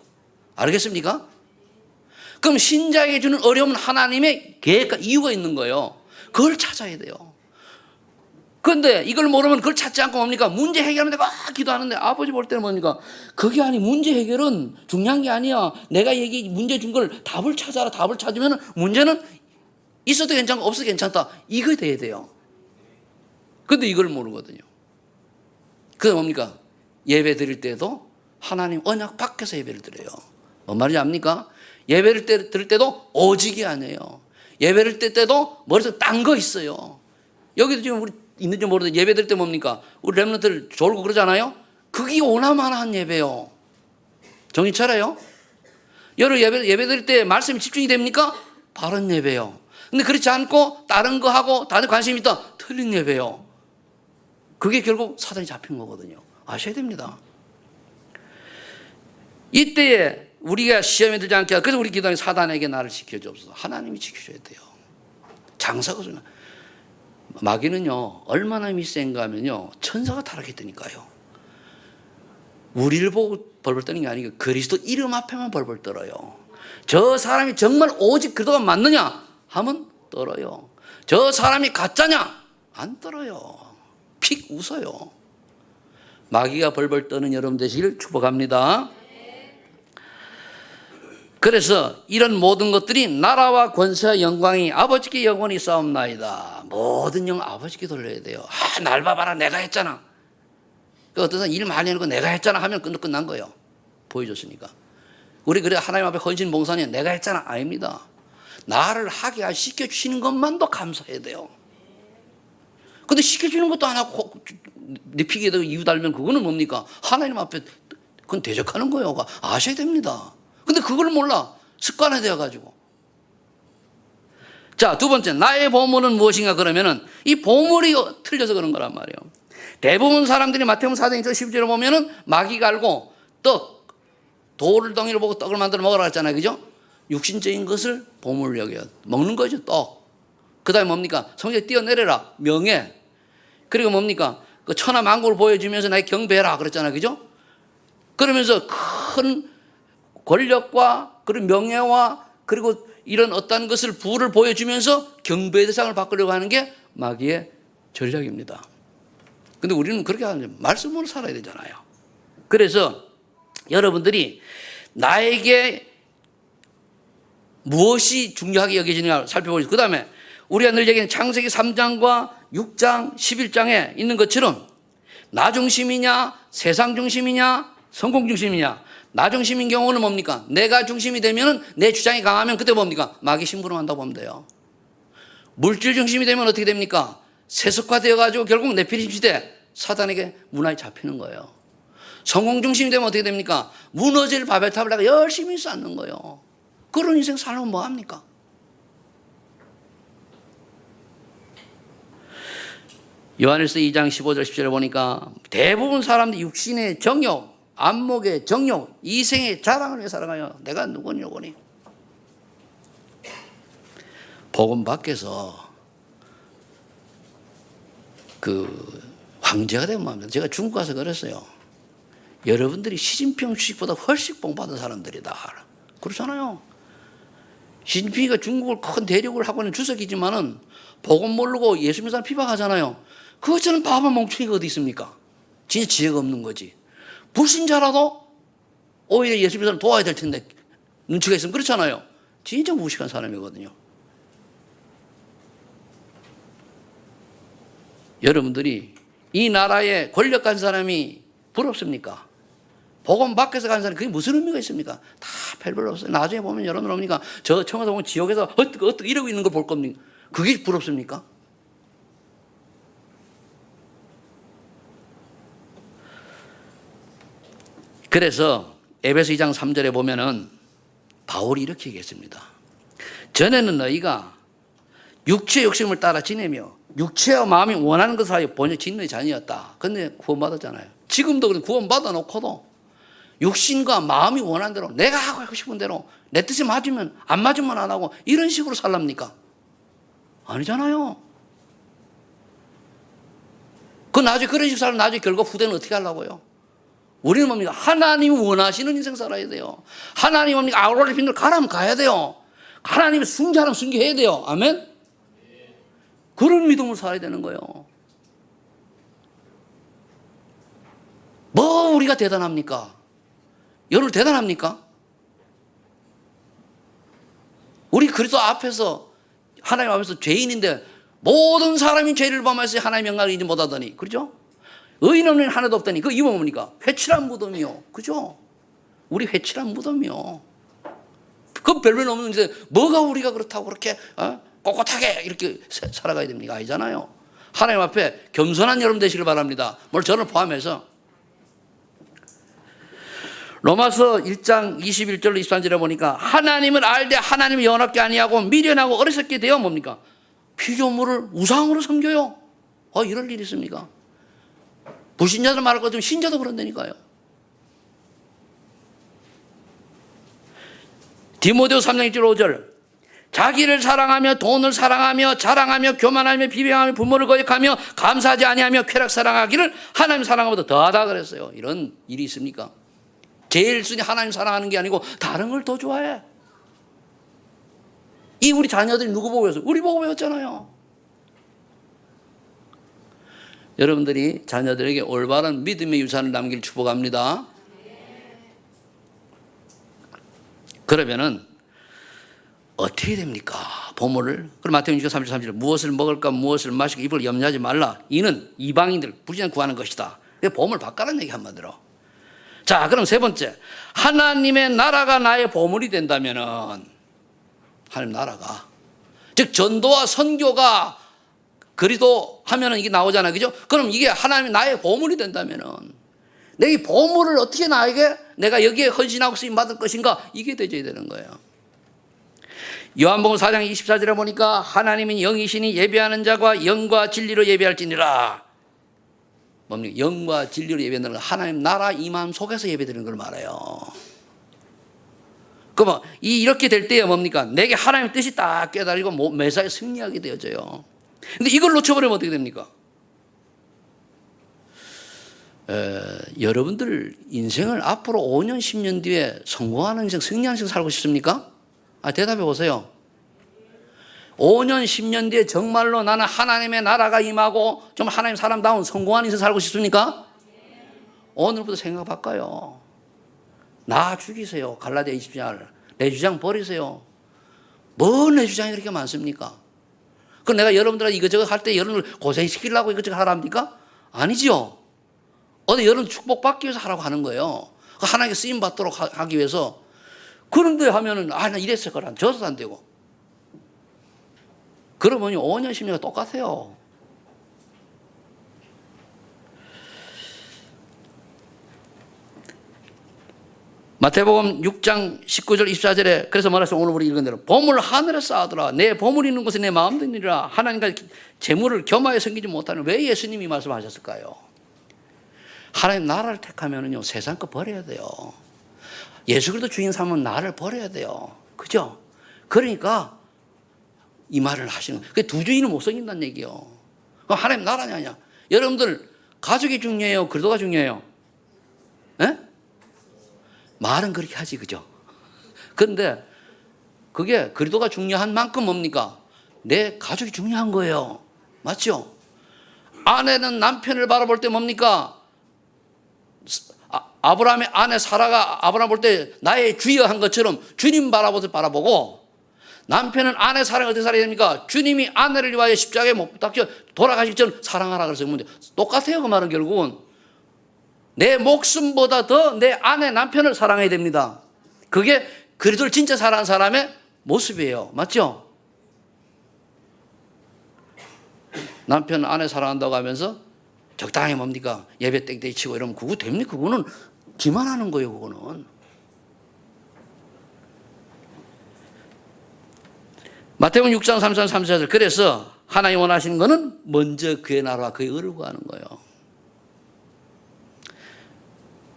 알겠습니까? 그럼 신자에게 주는 어려움은 하나님의 계획과 이유가 있는 거예요. 그걸 찾아야 돼요. 그런데 이걸 모르면 그걸 찾지 않고 뭡니까? 문제 해결하는데 막 기도하는데 아버지 볼 때는 뭡니까? 그게 아니, 문제 해결은 중요한 게 아니야. 내가 문제 준 걸 답을 찾아라. 답을 찾으면 문제는 있어도 괜찮고 없어도 괜찮다. 이거 돼야 돼요. 근데 이걸 모르거든요. 그게 뭡니까? 예배 드릴 때도 하나님 언약 밖에서 예배를 드려요. 뭔 말인지 압니까? 예배를 드릴 때도 오직이 아니에요. 예배를 드릴 때도 머릿속에 딴 거 있어요. 여기도 지금 우리 있는지 모르는데 예배 드릴 때 뭡니까? 우리 렘넌트들 졸고 그러잖아요. 그게 오나마나한 예배요. 정신 차려요. 여러분 예배 드릴 때 말씀이 집중이 됩니까? 바른 예배요. 근데 그렇지 않고 다른 거 하고 다른 관심이 있다. 틀린 예배요. 그게 결국 사단이 잡힌 거거든요. 아셔야 됩니다. 이때에 우리가 시험에 들지 않게 하고, 그래서 우리 기도하는 사단에게 나를 지켜주옵소서. 하나님이 지켜줘야 돼요. 장사가 좀. 마귀는요, 얼마나 힘이 센가 하면요, 천사가 타락했다니까요. 우리를 보고 벌벌 떠는 게 아니고 그리스도 이름 앞에만 벌벌 떨어요. 저 사람이 정말 오직 그리스도가 맞느냐 하면 떨어요. 저 사람이 가짜냐 안 떨어요. 픽 웃어요. 마귀가 벌벌 떠는 여러분 되시길 축복합니다. 그래서 이런 모든 것들이 나라와 권세와 영광이 아버지께 영원히 싸움나이다. 모든 영 아버지께 돌려야 돼요. 날 봐봐라, 내가 했잖아. 그 어떤 사람 일 많이 하는 거 내가 했잖아 하면 끝난 거예요. 보여줬으니까. 우리 그래 하나님 앞에 헌신 봉사니 내가 했잖아 아닙니다. 나를 하게 시켜주시는 것만도 감사해야 돼요. 근데 시켜주는 것도 안 하고 내 피기에 이유 달면 그거는 뭡니까? 하나님 앞에 그건 대적하는 거예요. 아셔야 됩니다. 근데 그걸 몰라. 습관화되어 가지고. 자, 두 번째, 나의 보물은 무엇인가 그러면은 이 보물이 틀려서 그런 거란 말이에요. 대부분 사람들이 마태복음 4장 12절에 보면은 마귀가 알고 돌을 덩이를 보고 떡을 만들어 먹으라 했잖아요. 그죠? 육신적인 것을 보물 여겨요. 먹는 거죠, 떡. 그 다음에 뭡니까? 성경에 뛰어내려라. 명예. 그리고 뭡니까? 그 천하 만국을 보여주면서 나에게 경배해라. 그랬잖아요. 그죠? 그러면서 큰 권력과 그리고 명예와 그리고 이런 어떤 것을 부를 보여주면서 경배의 대상을 바꾸려고 하는 게 마귀의 전략입니다. 근데 우리는 그렇게 하면 말씀으로 살아야 되잖아요. 그래서 여러분들이 나에게 무엇이 중요하게 여겨지느냐 살펴보죠. 그 다음에 우리가 늘 얘기하는 창세기 3장과 6장, 11장에 있는 것처럼 나 중심이냐, 세상 중심이냐, 성공 중심이냐. 나 중심인 경우는 뭡니까? 내가 중심이 되면 내 주장이 강하면 그때 뭡니까? 마귀 심부름한다고 보면 돼요. 물질 중심이 되면 어떻게 됩니까? 세속화되어 가지고 결국 네피림 시대 사단에게 문화에 잡히는 거예요. 성공 중심이 되면 어떻게 됩니까? 무너질 바벨탑을 내가 열심히 쌓는 거예요. 그런 인생 살면 뭐합니까? 요한일서 2장 15절 10절에 보니까 대부분 사람들이 육신의 정욕, 안목의 정욕, 이생의 자랑을 위해 살아가요. 내가 누구니. 복음 밖에서 그 황제가 되면 뭡니까? 제가 중국 가서 그랬어요. 여러분들이 시진핑 주식보다 훨씬 복받은 사람들이다. 그렇잖아요. 시진핑이가 중국을 큰 대륙을 하고 있는 주석이지만은 복음 모르고 예수 믿는 사람 비방하잖아요. 그것처럼 바보 멍청이가 어디 있습니까? 진짜 지혜가 없는 거지. 불신자라도 오히려 예수 믿는 사람 도와야 될 텐데 눈치가 있으면 그렇잖아요. 진짜 무식한 사람이거든요. 여러분들이 이 나라에 권력 간 사람이 부럽습니까? 복음 밖에서 간 사람이 그게 무슨 의미가 있습니까? 다 별로 없어요. 나중에 보면 여러분 오니까 저 청와대 보면 지옥에서 어떻게 이러고 있는 걸 볼 겁니까? 그게 부럽습니까? 그래서 에베소 2장 3절에 보면은 바울이 이렇게 얘기했습니다. 전에는 너희가 육체의 욕심을 따라 지내며 육체와 마음이 원하는 것을 하여 본래 진노의 자녀였다. 근데 구원받았잖아요. 지금도 그런 구원받아 놓고도 육신과 마음이 원하는 대로 내가 하고 싶은 대로 내 뜻이 맞으면 안 맞으면 안 하고 이런 식으로 살랍니까? 아니잖아요. 그 나중에 그런 식으로 살면 나중에 결국 후대는 어떻게 하려고요? 우리는 뭡니까? 하나님이 원하시는 인생 살아야 돼요. 하나님 뭡니까? 아우라를 핀들 가라면 가야 돼요. 하나님의 순교하면 순교해야 돼요. 아멘? 그런 믿음으로 살아야 되는 거예요. 뭐 우리가 대단합니까? 여러분 대단합니까? 우리 그리스도 앞에서 하나님 앞에서 죄인인데 모든 사람이 죄를 범해서 하나님의 영광을 이지 못하더니 그렇죠? 의인 없는 하나도 없더니 그 이유가 뭡니까? 회칠한 무덤이요. 그죠? 우리 회칠한 무덤이요. 그 별별 없는데 뭐가 우리가 그렇다고 그렇게 꼿꼿하게 이렇게 살아가야 됩니까? 아니잖아요. 하나님 앞에 겸손한 여러분 되시길 바랍니다. 물론 저를 포함해서 로마서 1장 21절로 23절에 보니까 하나님을 알되 하나님을 영원하게 아니하고 미련하고 어리석게 되어 뭡니까? 피조물을 우상으로 섬겨요. 이럴 일이 있습니까? 불신자들 말할 것 같으면 신자도 그런다니까요. 디모데후 3장 1절 5절 자기를 사랑하며 돈을 사랑하며 자랑하며 교만하며 비방하며 부모를 거역하며 감사하지 아니하며 쾌락 사랑하기를 하나님 사랑하보다 더하다 그랬어요. 이런 일이 있습니까? 제일 순위 하나님 사랑하는 게 아니고 다른 걸 더 좋아해. 이 우리 자녀들이 누구 보고 배웠어요? 우리 보고 배웠잖아요. 여러분들이 자녀들에게 올바른 믿음의 유산을 남길 축복합니다. 그러면은 어떻게 됩니까? 보물을. 그럼 마태복음 6장 33절 무엇을 먹을까 무엇을 마실까 입을 염려하지 말라. 이는 이방인들 불신을 구하는 것이다. 보물 바꿔라는 얘기 한마디로. 자, 그럼 세 번째. 하나님의 나라가 나의 보물이 된다면은 하나님 나라가 즉 전도와 선교가 그리도 하면은 이게 나오잖아요. 그죠? 그럼 이게 하나님이 나의 보물이 된다면은 내 이 보물을 어떻게 내가 여기에 헌신하고 쓰임 받을 것인가? 이게 되져야 되는 거예요. 요한복음 4장 24절에 보니까 하나님은 영이시니 예배하는 자가 영과 진리로 예배할지니라. 뭡니까? 영과 진리로 예배한다는 건 하나님 나라 임함 속에서 예배드리는 걸 말해요. 그러면 이렇게 될 때에 뭡니까? 내게 하나님의 뜻이 딱 깨달리고 매사에 승리하게 되어져요. 근데 이걸 놓쳐버리면 어떻게 됩니까? 여러분들 인생을 앞으로 5년, 10년 뒤에 성공하는 인생, 승리하는 인생 살고 싶습니까? 대답해 보세요. 5년, 10년 뒤에 정말로 나는 하나님의 나라가 임하고 좀 하나님 사람다운 성공하는 인생 살고 싶습니까? 오늘부터 생각 바꿔요. 나 죽이세요. 갈라디아 20장. 내 주장 버리세요. 뭔 내 주장이 그렇게 많습니까? 그럼 내가 여러분들한테 이것저것 할 때 여러분을 고생시키려고 이것저것 하라 합니까? 아니죠. 어디 여러분 축복받기 위해서 하라고 하는 거예요. 하나님께 쓰임받도록 하기 위해서. 그런데 하면은, 나 이랬을 거란, 저도 안 되고. 그러면 5년, 10년가 똑같아요. 마태복음 6장 19절 24절에 그래서 말해서 오늘 우리 읽은 대로 보물 하늘에 쌓아두라. 내 보물이 있는 곳에 내 마음 드니라. 하나님과 재물을 겸하여 섬기지 못하는 왜 예수님이 말씀하셨을까요? 하나님 나라를 택하면은요 세상 거 버려야 돼요. 예수 그리스도 주인 삼으면 나를 버려야 돼요. 그죠? 그러니까 이 말을 하시는 그 두 주인은 못 섬긴다는 얘기요. 그럼 하나님 나라냐 아니야? 여러분들 가족이 중요해요? 그리스도가 중요해요? 예? 말은 그렇게 하지, 그죠? 그런데 그게 그리스도가 중요한 만큼 뭡니까? 내 가족이 중요한 거예요. 맞죠? 아내는 남편을 바라볼 때 뭡니까? 아브라함의 아내 사라가 아브라함 볼 때 나의 주여 한 것처럼 주님 바라보고 남편은 아내 사랑을 어떻게 살아야 됩니까? 주님이 아내를 위하여 십자가에 못 박혀 돌아가시기 전 사랑하라 그래서 똑같아요. 그 말은 결국은 내 목숨보다 더 내 아내 남편을 사랑해야 됩니다. 그게 그리스도를 진짜 사랑하는 사람의 모습이에요. 맞죠? 남편 아내 사랑한다고 하면서 적당히 뭡니까? 예배 땡땡이 치고 이러면 그거 됩니까? 그거는 기만하는 거예요. 그거는. 마태복음 6장 3절 3절 그래서 하나님 원하시는 거는 먼저 그의 나라와 그의 의를 구하는 거예요.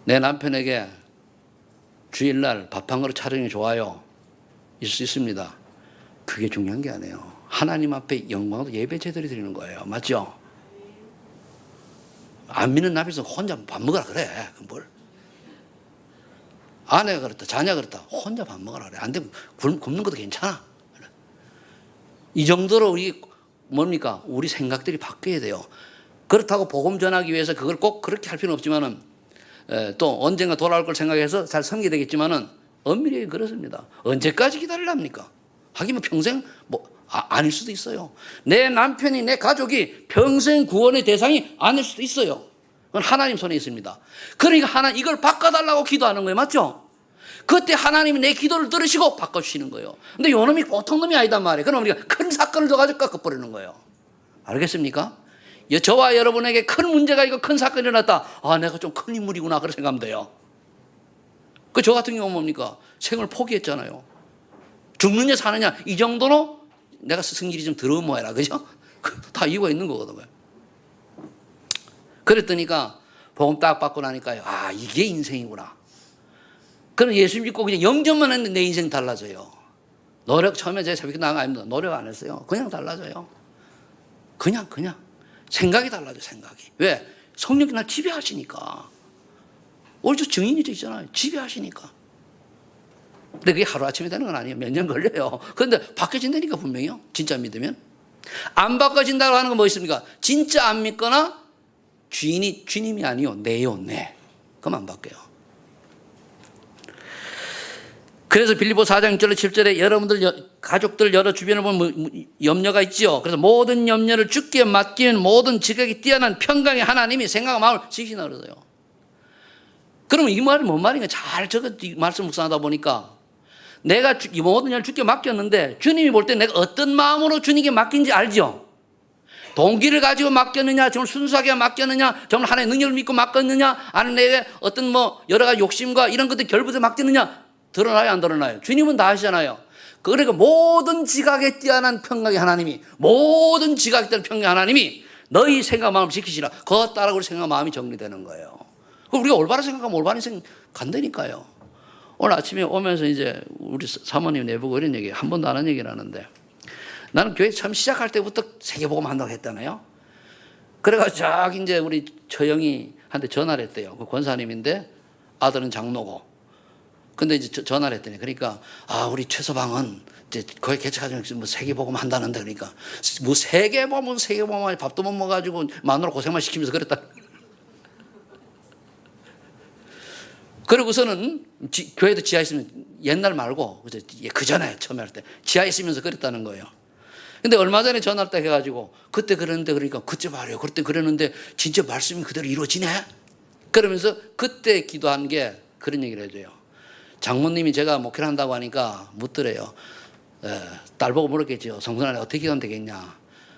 내 남편에게 주일날 밥 한 그릇 차리는 게 좋아요. 있을 수 있습니다. 그게 중요한 게 아니에요. 하나님 앞에 영광도 예배 제대로 드리는 거예요. 맞죠? 안 믿는 남편은 혼자 밥 먹으라 그래. 뭘? 아내가 그렇다, 자녀가 그렇다. 혼자 밥 먹으라 그래. 안 되면 굶는 것도 괜찮아. 이 정도로 우리 뭡니까? 우리 생각들이 바뀌어야 돼요. 그렇다고 복음 전하기 위해서 그걸 꼭 그렇게 할 필요는 없지만은 또 언젠가 돌아올 걸 생각해서 잘 섬기게 되겠지만은 엄밀히 그렇습니다. 언제까지 기다리랍니까? 하긴 뭐 평생 아닐 수도 있어요. 내 남편이 내 가족이 평생 구원의 대상이 아닐 수도 있어요. 그건 하나님 손에 있습니다. 그러니까 하나님 이걸 바꿔달라고 기도하는 거예요. 맞죠? 그때 하나님이 내 기도를 들으시고 바꿔주시는 거예요. 근데 요 놈이 보통 놈이 아니단 말이에요. 그럼 우리가 큰 사건을 져가지고 깎아버리는 거예요. 알겠습니까? 저와 여러분에게 큰 문제가 있고 큰 사건이 일어났다. 아, 내가 좀 큰 인물이구나. 그렇게 생각하면 돼요. 저 같은 경우는 뭡니까? 생을 포기했잖아요. 죽느냐 사느냐 이 정도로 내가 승질이 좀 더러운 모양이라. 그죠? 다 이유가 있는 거거든요. 그랬더니까 복음 딱 받고 나니까요. 아, 이게 인생이구나. 그럼 예수 믿고 그냥 영접만 했는데 내 인생 달라져요. 처음에 제가 새벽에 나간 거 아닙니다. 노력 안 했어요. 그냥 달라져요. 그냥. 생각이 달라져, 생각이. 왜? 성령이 날 지배하시니까. 오늘 저 증인이 돼 있잖아요. 지배하시니까. 근데 그게 하루아침에 되는 건 아니에요. 몇 년 걸려요. 그런데 바뀌어진다니까, 분명히요. 진짜 믿으면. 안 바꿔진다고 하는 건 뭐 있습니까? 진짜 안 믿거나 주님이 아니요. 내요, 내. 그럼 안 바뀌어요. 그래서 빌립보 4장 6절에 7절에 여러분들 가족들 여러 주변을 보면 염려가 있죠. 그래서 모든 염려를 주께 맡기는 모든 지각이 뛰어난 평강의 하나님이 생각과 마음을 지키시나 그러세요. 그러면 이 말이 뭔 말인가 잘 말씀 묵상하다 보니까 내가 이 모든 일 주께 맡겼는데 주님이 볼 때 내가 어떤 마음으로 주님께 맡긴지 알죠. 동기를 가지고 맡겼느냐, 정말 순수하게 맡겼느냐, 정말 하나님의 능력을 믿고 맡겼느냐, 아니면 내게 어떤 여러 가지 욕심과 이런 것들 결부해서 맡겼느냐, 드러나요, 안 드러나요? 주님은 다 아시잖아요. 그러니까 모든 지각에 뛰어난 평강의 하나님이, 모든 지각에 뛰어난 평강의 하나님이 너희 생각 마음을 지키시라. 그것 따라 우리 생각 마음이 정리되는 거예요. 우리가 올바른 생각하면 올바른 생각 간다니까요. 오늘 아침에 오면서 이제 우리 사모님 내보고 이런 얘기 한 번도 안 한 얘기를 하는데, 나는 교회 처음 시작할 때부터 세계복음 한다고 했잖아요. 그래가지고 쫙 이제 우리 처형이 한테 전화를 했대요. 그 권사님인데 아들은 장로고. 근데 이제 전화를 했더니 그러니까 우리 최서방은 이제 거기 개척하자면 뭐 세계복음 한다는데 그러니까 뭐 세계복음 밥도 못 먹어가지고 마누라 고생만 시키면서 그랬다. 그러고서는 교회도 지하에 있으면 옛날 말고 그 전에 처음에 할 때 지하에 있으면서 그랬다는 거예요. 근데 얼마 전에 전화를 딱 해가지고 그때 그랬는데 그러니까 그때 말이에요. 그때 그랬는데 진짜 말씀이 그대로 이루어지네. 그러면서 그때 기도한 게 그런 얘기를 해줘요. 장모님이 제가 목회를 한다고 하니까 묻더래요. 딸 보고 물었겠죠. 성선아내 어떻게 기도하면 되겠냐.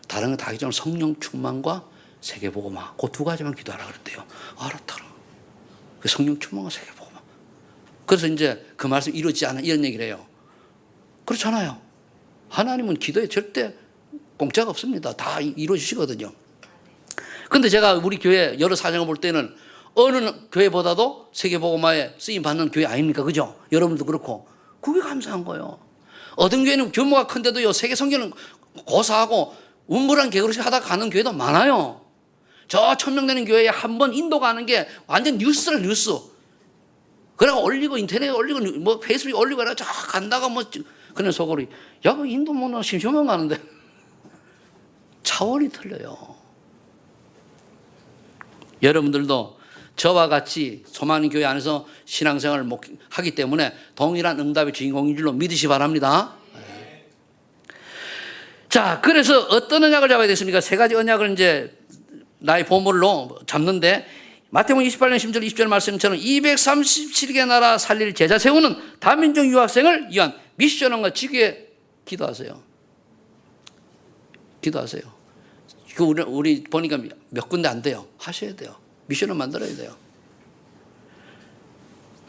다른 거 다 기도하면 성령 충만과 세계복음화 그 두 가지만 기도하라 그랬대요. 알았다. 그 성령 충만과 세계복음화. 그래서 이제 그 말씀 이루어지지 않아 이런 얘기를 해요. 그렇잖아요. 하나님은 기도에 절대 공짜가 없습니다. 다 이루어지시거든요. 근데 제가 우리 교회 여러 사정을 볼 때는 어느 교회보다도 세계복음화에 쓰임받는 교회 아닙니까? 그죠? 여러분도 그렇고. 그게 감사한 거예요. 어떤 교회는 규모가 큰데도요, 세계 선교는 고사하고 운물한 개그릇이 하다가 가는 교회도 많아요. 저 1000명 되는 교회에 한 번 인도 가는 게 완전 뉴스라, 뉴스. 그래가 올리고, 인터넷에 올리고, 뭐 페이스북에 올리고, 쫙 간다가 그런 속으로, 야, 그 인도 나 심심한 가는데. 차원이 틀려요. 여러분들도 저와 같이 소망의 교회 안에서 신앙생활을 하기 때문에 동일한 응답의 주인공인 줄로 믿으시 바랍니다. 네. 자, 그래서 어떤 언약을 잡아야 됐습니까? 세 가지 언약을 이제 나의 보물로 잡는데 마태복음 28장 10절 20절 말씀처럼 237개 나라 살릴 제자 세우는 다민족 유학생을 위한 미션과 직위에 기도하세요. 기도하세요. 그 우리 보니까 몇 군데 안 돼요. 하셔야 돼요. 미션을 만들어야 돼요.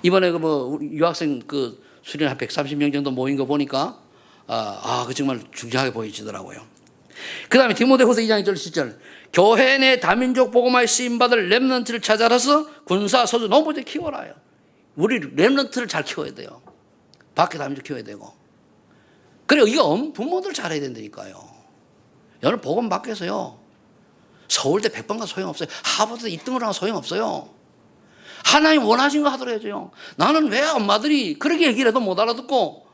이번에 그 유학생 그 수련 한 130명 정도 모인 거 보니까 그 정말 중요하게 보이시더라고요. 그 다음에 디모데후서 2장 1절 10절 교회 내 다민족 복음화에 쓰임받을 렘넌트를 찾아라서 군사 서주 농부들 키워라요. 우리 렘넌트를 잘 키워야 돼요. 밖에 다민족 키워야 되고. 그리고 이거 부모들 잘해야 된다니까요. 여러분 복음 밖에서요 서울대 100번 가도 소용없어요. 하버드 2등을 하면 소용없어요. 하나님 원하신 거 하도록 해줘요. 나는 왜 엄마들이 그렇게 얘기를 해도 못 알아듣고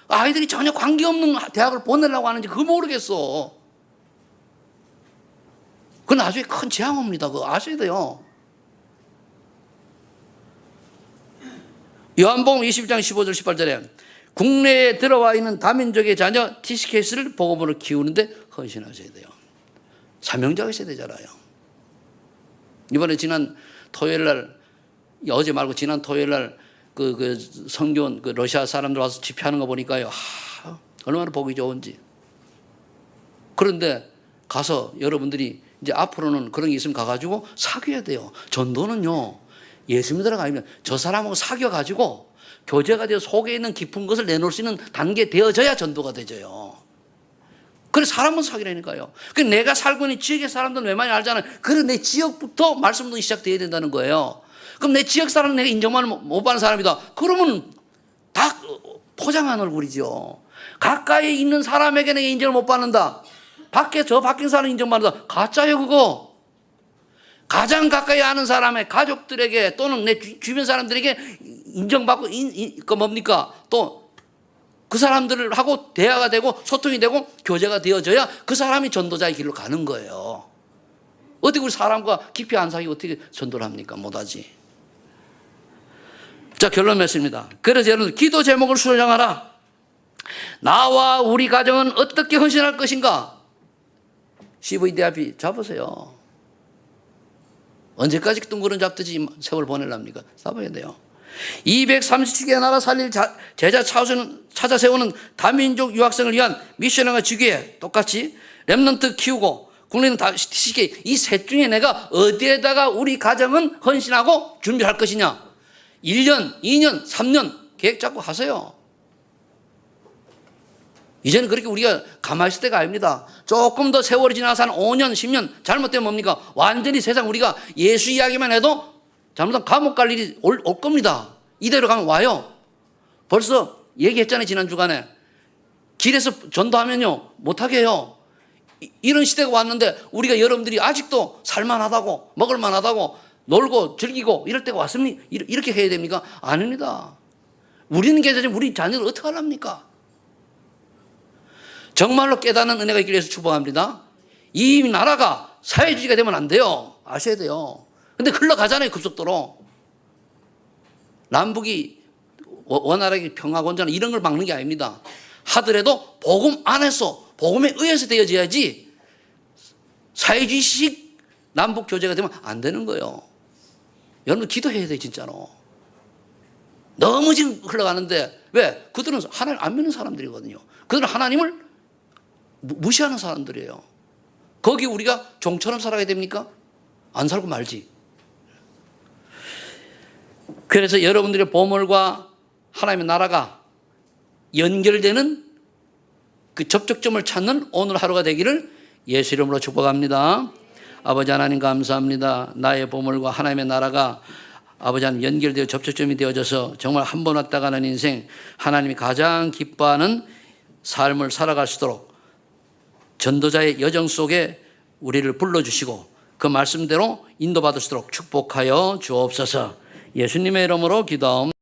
아이들이 전혀 관계없는 대학을 보내려고 하는지 그거 모르겠어. 그건 나중에 큰 재앙 옵니다. 그거 아셔야 돼요. 요한복음 20장 15절 18절에 국내에 들어와 있는 다민족의 자녀 티시케스를 복음으로 키우는데 헌신하셔야 돼요. 사명자가 있어야 되잖아요. 이번에 지난 토요일 날 어제 말고 지난 토요일 날 그 성교원 그 러시아 사람들 와서 집회하는 거 보니까요. 얼마나 보기 좋은지. 그런데 가서 여러분들이 이제 앞으로는 그런 게 있으면 가가지고 사귀어야 돼요. 전도는요. 예수 믿으라고 아니면 저 사람하고 사귀어가지고 교제가 되어 속에 있는 깊은 것을 내놓을 수 있는 단계 되어져야 전도가 되져요. 그래서 사람은 사귀라니까요. 그 내가 살고 있는 지역의 사람들은 왜 많이 알잖아요. 그래 내 지역부터 말씀도 시작돼야 된다는 거예요. 그럼 내 지역 사람은 내가 인정만 못 받는 사람이다. 그러면 다 포장한 얼굴이죠. 가까이 있는 사람에게 내가 인정을 못 받는다. 밖에 저 바뀐 사람 인정받는다. 가짜예요 그거. 가장 가까이 아는 사람의 가족들에게 또는 내 주변 사람들에게 인정받고 그 뭡니까? 또 그 사람들하고 대화가 되고 소통이 되고 교제가 되어져야 그 사람이 전도자의 길로 가는 거예요. 어떻게 우리 사람과 깊이 안 사귀고 어떻게 전도를 합니까? 못하지. 자, 결론 맺습니다. 그래서 여러분 기도 제목을 수정하라. 나와 우리 가정은 어떻게 헌신할 것인가? CVDIP 잡으세요. 언제까지 둥그런 잡듯이 세월 보내랍니까? 잡아야 돼요. 237개 나라 살릴 제자 찾아 세우는 다민족 유학생을 위한 미션과 직위에 똑같이 렘넌트 키우고 국내는 다 시키게 이 셋 중에 내가 어디에다가 우리 가정은 헌신하고 준비할 것이냐? 1년, 2년, 3년 계획 잡고 하세요. 이제는 그렇게 우리가 가만히 있을 때가 아닙니다. 조금 더 세월이 지나서 한 5년, 10년 잘못되면 뭡니까? 완전히 세상 우리가 예수 이야기만 해도 잘못하면 감옥 갈 일이 올 겁니다. 이대로 가면 와요. 벌써 얘기했잖아요. 지난 주간에. 길에서 전도하면요. 못하게 해요. 이런 시대가 왔는데 우리가 여러분들이 아직도 살만하다고 먹을만하다고 놀고 즐기고 이럴 때가 왔습니까? 이렇게 해야 됩니까? 아닙니다. 우리는 계속 우리 자녀를 어떻게 하랍니까? 정말로 깨닫는 은혜가 있기를 위해서 축복합니다. 이 나라가 사회주의가 되면 안 돼요. 아셔야 돼요. 근데 흘러가잖아요. 급속도로. 남북이 원활하게 평화건전 이런 걸 막는 게 아닙니다. 하더라도 복음 안에서 복음에 의해서 되어져야지 사회주의식 남북 교제가 되면 안 되는 거예요. 여러분 기도해야 돼요. 진짜로. 너무 지금 흘러가는데 왜? 그들은 하나님 안 믿는 사람들이거든요. 그들은 하나님을 무시하는 사람들이에요. 거기 우리가 종처럼 살아야 됩니까? 안 살고 말지. 그래서 여러분들의 보물과 하나님의 나라가 연결되는 그 접촉점을 찾는 오늘 하루가 되기를 예수 이름으로 축복합니다. 아버지 하나님 감사합니다. 나의 보물과 하나님의 나라가 아버지 하나님 연결되어 접촉점이 되어져서 정말 한 번 왔다 가는 인생 하나님이 가장 기뻐하는 삶을 살아갈 수 있도록 전도자의 여정 속에 우리를 불러주시고 그 말씀대로 인도받을 수 있도록 축복하여 주옵소서. 예수님의 이름으로 기도하옵나이다.